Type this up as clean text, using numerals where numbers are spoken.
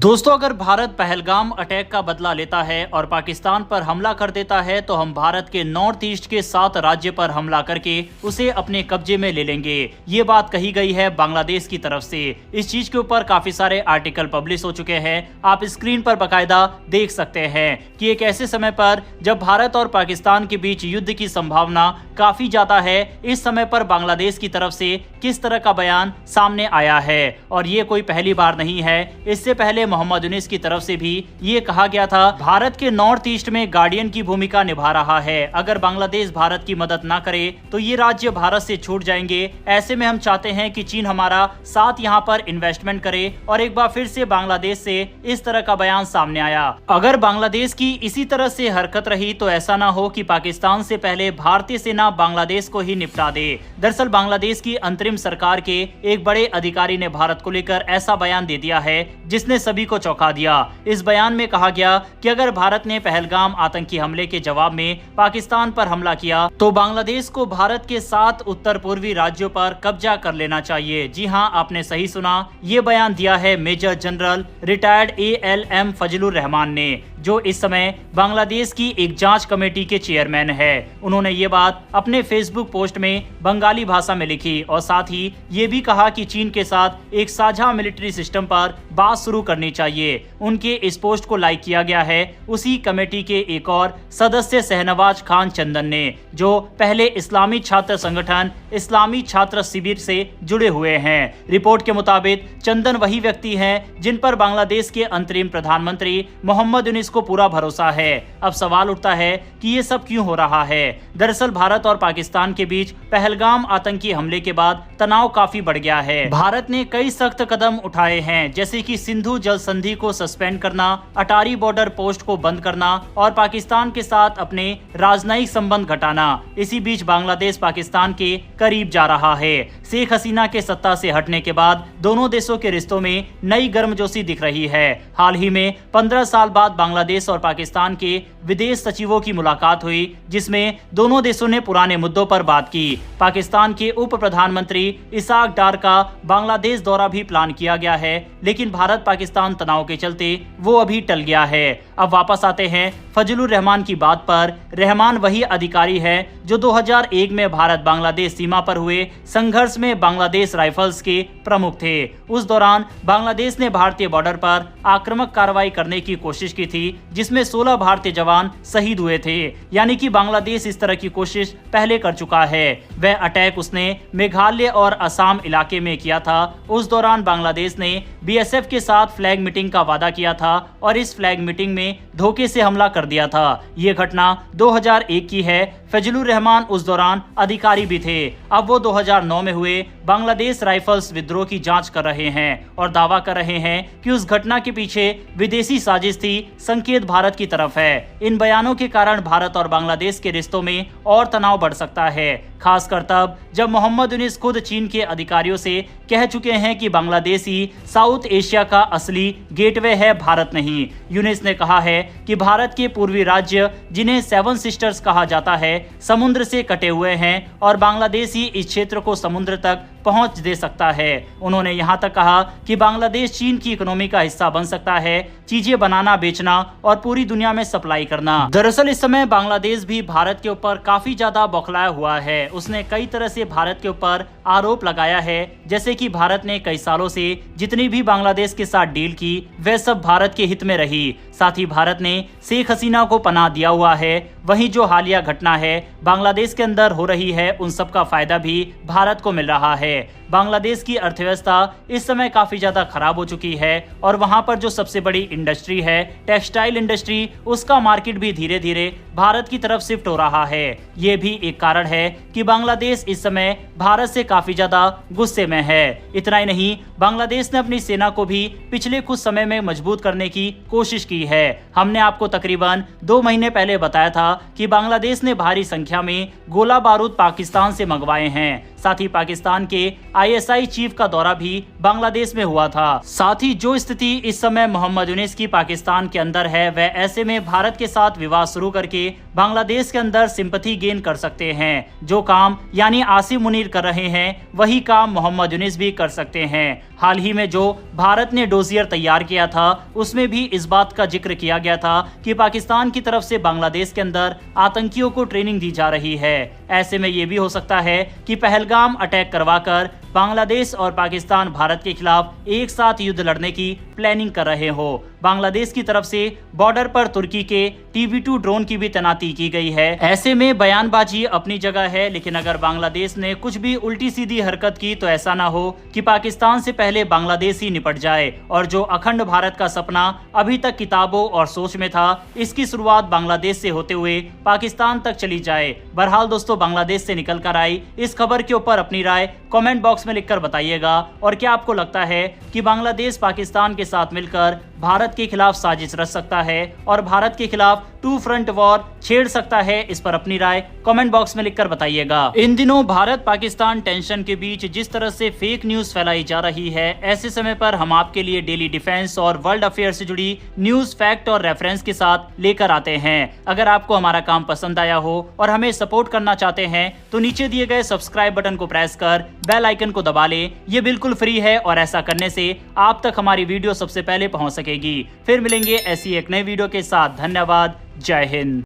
दोस्तों, अगर भारत पहलगाम अटैक का बदला लेता है और पाकिस्तान पर हमला कर देता है तो हम भारत के नॉर्थ ईस्ट के 7 राज्य पर हमला करके उसे अपने कब्जे में ले लेंगे। ये बात कही गई है बांग्लादेश की तरफ से। इस चीज के ऊपर काफी सारे आर्टिकल पब्लिश हो चुके हैं। आप स्क्रीन पर बकायदा देख सकते हैं कि एक ऐसे समय पर जब भारत और पाकिस्तान के बीच युद्ध की संभावना काफी ज्यादा है, इस समय पर बांग्लादेश की तरफ से किस तरह का बयान सामने आया है। और ये कोई पहली बार नहीं है। इससे पहले मोहम्मद यूनिस की तरफ से भी ये कहा गया था भारत के नॉर्थ ईस्ट में गार्डियन की भूमिका निभा रहा है। अगर बांग्लादेश भारत की मदद ना करे तो ये राज्य भारत से छूट जाएंगे। ऐसे में हम चाहते हैं कि चीन हमारा साथ यहाँ पर इन्वेस्टमेंट करे। और एक बार फिर से बांग्लादेश से इस तरह का बयान सामने आया। अगर बांग्लादेश की इसी तरह से हरकत रही तो ऐसा ना हो कि पाकिस्तान से पहले भारतीय सेना बांग्लादेश को ही निपटा दे। दरअसल बांग्लादेश की अंतरिम सरकार के एक बड़े अधिकारी ने भारत को लेकर ऐसा बयान दे दिया है जिसने सभी को चौंका दिया। इस बयान में कहा गया कि अगर भारत ने पहलगाम आतंकी हमले के जवाब में पाकिस्तान पर हमला किया तो बांग्लादेश को भारत के 7 उत्तर पूर्वी राज्यों पर कब्जा कर लेना चाहिए। जी हां, आपने सही सुना। ये बयान दिया है major general retired ALM Fazlur Rahman ने, जो इस समय बांग्लादेश की एक जांच कमेटी के चेयरमैन है। उन्होंने ये बात अपने फेसबुक पोस्ट में बंगाली भाषा में लिखी और साथ ही ये भी कहा कि चीन के साथ एक साझा मिलिट्री सिस्टम पर बात शुरू करनी चाहिए। उनके इस पोस्ट को लाइक किया गया है उसी कमेटी के एक और सदस्य शहनवाज खान चंदन ने, जो पहले इस्लामी छात्र संगठन इस्लामी छात्र शिविर से जुड़े हुए हैं। रिपोर्ट के मुताबिक चंदन वही व्यक्ति हैं जिन पर बांग्लादेश के अंतरिम प्रधानमंत्री मोहम्मद यूनिस को पूरा भरोसा है। अब सवाल उठता है कि ये सब क्यों हो रहा है। दरअसल भारत और पाकिस्तान के बीच पहलगाम आतंकी हमले के बाद तनाव काफी बढ़ गया है। भारत ने कई सख्त कदम उठाए हैं, जैसे कि सिंधु जल संधि को सस्पेंड करना, अटारी बॉर्डर पोस्ट को बंद करना और पाकिस्तान के साथ अपने राजनयिक संबंध घटाना। इसी बीच बांग्लादेश पाकिस्तान के करीब जा रहा है। शेख हसीना के सत्ता से हटने के बाद दोनों देशों के रिश्तों में नई गर्मजोशी दिख रही है। हाल ही में 15 साल बाद बांग्लादेश और पाकिस्तान के विदेश सचिवों की मुलाकात हुई, जिसमें दोनों देशों ने पुराने मुद्दों पर बात की। पाकिस्तान के उप प्रधानमंत्री इसाक डार का बांग्लादेश दौरा भी प्लान किया गया है, लेकिन भारत पाकिस्तान तनाव के चलते वो अभी टल गया है। अब वापस आते हैं फजलुर रहमान की बात पर। रहमान वही अधिकारी है जो 2001 में भारत बांग्लादेश सीमा पर हुए संघर्ष में बांग्लादेश राइफल्स के प्रमुख थे। उस दौरान बांग्लादेश ने भारतीय बॉर्डर पर आक्रामक कार्रवाई करने की कोशिश की थी, जिसमें 16 भारतीय जवान शहीद हुए थे। यानी कि बांग्लादेश इस तरह की कोशिश पहले कर चुका है। वह अटैक उसने मेघालय और असम इलाके में किया था। उस दौरान बांग्लादेश ने BSF के साथ फ्लैग मीटिंग का वादा किया था और इस फ्लैग मीटिंग में धोखे से हमला कर दिया था। ये घटना 2001 की है। फजलुर रहमान उस दौरान अधिकारी भी थे। अब वो 2009 में हुए बांग्लादेश राइफल्स विद्रोह की जांच कर रहे हैं और दावा कर रहे हैं कि उस घटना के पीछे विदेशी साजिश थी। संकेत भारत की तरफ है। इन बयानों के कारण भारत और बांग्लादेश के रिश्तों में और तनाव बढ़ सकता है, खासकर तब जब मोहम्मद यूनिस खुद चीन के अधिकारियों से कह चुके हैं कि बांग्लादेश ही साउथ एशिया का असली गेटवे है, भारत नहीं। यूनिस ने कहा है कि भारत के पूर्वी राज्य, जिन्हें 7 सिस्टर्स कहा जाता है, समुद्र से कटे हुए हैं और बांग्लादेश ही इस क्षेत्र को समुद्र तक पहुंच दे सकता है। उन्होंने यहां तक कहा कि बांग्लादेश चीन की इकोनॉमी का हिस्सा बन सकता है, चीजें बनाना, बेचना और पूरी दुनिया में सप्लाई करना। दरअसल इस समय बांग्लादेश भी भारत के ऊपर काफी ज्यादा बौखलाया हुआ है। उसने कई तरह से भारत के ऊपर आरोप लगाया है, जैसे कि भारत ने कई सालों से जितनी भी बांग्लादेश के साथ डील की वह सब भारत के हित में रही। साथ ही भारत ने शेख हसीना को पनाह दिया हुआ है। वहीं जो हालिया घटना है बांग्लादेश के अंदर हो रही है, उन सब का फायदा भी भारत को मिल रहा है। बांग्लादेश की अर्थव्यवस्था इस समय काफी ज्यादा खराब हो चुकी है और वहां पर जो सबसे बड़ी इंडस्ट्री है, टेक्सटाइल इंडस्ट्री, उसका मार्केट भी धीरे धीरे भारत की तरफ शिफ्ट हो रहा है। ये भी एक कारण है कि बांग्लादेश इस समय भारत से काफी ज्यादा गुस्से में है। इतना ही नहीं, बांग्लादेश ने अपनी सेना को भी पिछले कुछ समय में मजबूत करने की कोशिश की है। हमने आपको तकरीबन 2 महीने पहले बताया था कि बांग्लादेश ने भारी संख्या में गोला बारूद पाकिस्तान से मंगवाए हैं। साथ ही पाकिस्तान के ISI चीफ का दौरा भी बांग्लादेश में हुआ था। साथ ही जो स्थिति इस समय मोहम्मद यूनिस की पाकिस्तान के अंदर है, वह ऐसे में भारत के साथ विवाद शुरू करके बांग्लादेश के अंदर सिंपैथी गेन कर सकते हैं। जो काम यानी आसिम मुनीर कर रहे हैं, वही काम मोहम्मद यूनिस भी कर सकते हैं। हाल ही में जो भारत ने डोजियर तैयार किया था उसमें भी इस बात का जिक्र किया गया था कि पाकिस्तान की तरफ से बांग्लादेश के अंदर आतंकियों को ट्रेनिंग दी जा रही है। ऐसे में ये भी हो सकता है कि पहलगाम अटैक करवाकर बांग्लादेश और पाकिस्तान भारत के खिलाफ एक साथ युद्ध लड़ने की प्लानिंग कर रहे हो। बांग्लादेश की तरफ से बॉर्डर पर तुर्की के TB2 ड्रोन की भी तैनाती की गई है। ऐसे में बयानबाजी अपनी जगह है, लेकिन अगर बांग्लादेश ने कुछ भी उल्टी सीधी हरकत की तो ऐसा ना हो कि पाकिस्तान से पहले बांग्लादेश ही निपट जाए और जो अखंड भारत का सपना अभी तक किताबों और सोच में था, इसकी शुरुआत बांग्लादेश से होते हुए पाकिस्तान तक चली जाए। बहरहाल दोस्तों, बांग्लादेश से निकल कर आई इस खबर के ऊपर अपनी राय कमेंट बॉक्स में लिखकर बताइएगा। और क्या आपको लगता है कि बांग्लादेश पाकिस्तान के साथ मिलकर भारत के खिलाफ साजिश रच सकता है और भारत के खिलाफ 2 फ्रंट वॉर छेड़ सकता है? इस पर अपनी राय कमेंट बॉक्स में लिखकर बताइएगा। इन दिनों भारत पाकिस्तान टेंशन के बीच जिस तरह से फेक न्यूज फैलाई जा रही है, ऐसे समय पर हम आपके लिए डेली डिफेंस और वर्ल्ड अफेयर से जुड़ी न्यूज, फैक्ट और रेफरेंस के साथ लेकर आते हैं। अगर आपको हमारा काम पसंद आया हो और हमें सपोर्ट करना चाहते हैं तो नीचे दिए गए सब्सक्राइब बटन को प्रेस कर बेल आइकन को दबा लें। ये बिल्कुल फ्री है और ऐसा करने से आप तक हमारी वीडियो सबसे पहले पहुंच सकेगी। फिर मिलेंगे ऐसी एक नई वीडियो के साथ। धन्यवाद। जय हिंद।